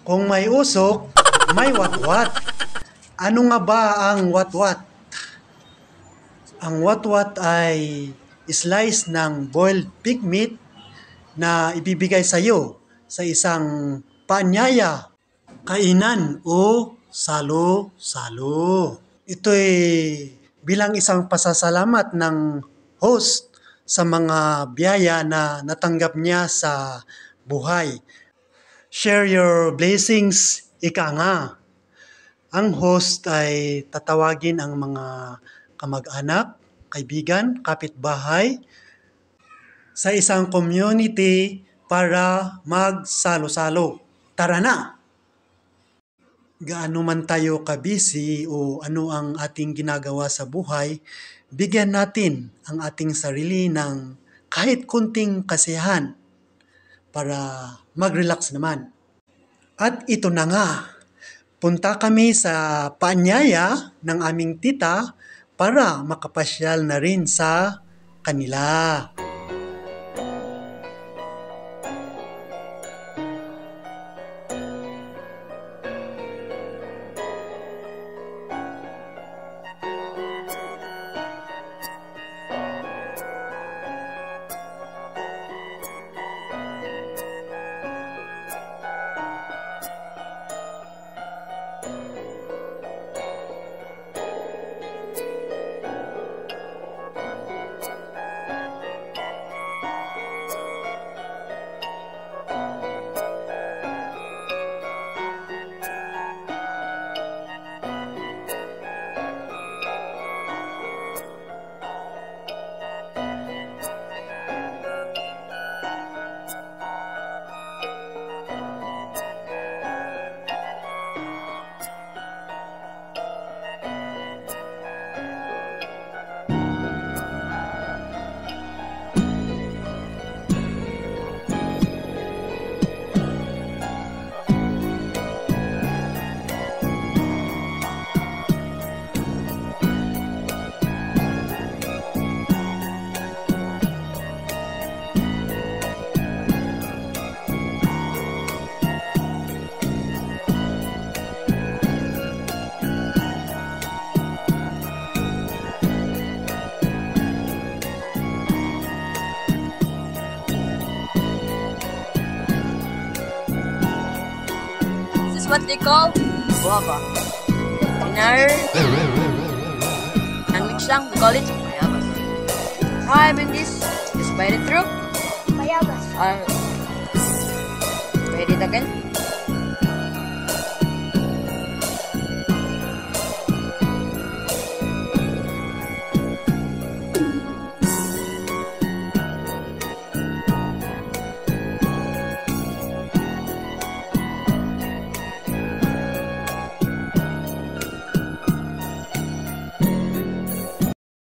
Kung may usok, may watwat. Ano nga ba ang watwat? Ang watwat ay slice ng boiled pig meat na ibibigay sa iyo sa isang paanyaya, kainan o salo-salo. Ito'y bilang isang pasasalamat ng host sa mga biyaya na natanggap niya sa buhay. Share your blessings, ika nga. Ang host ay tatawagin ang mga kamag-anak, kaibigan, kapitbahay sa isang community para magsalo-salo. Tara na! Gaano man tayo kabisi o ano ang ating ginagawa sa buhay, bigyan natin ang ating sarili ng kahit kunting kasiyahan para mag-relax naman. At ito na nga, punta kami sa paanyaya ng aming tita para makapasyal na rin sa kanila. What they call guava. In our language lang, we call it bayabas. How I mean this is by the through bayabas. Read it again.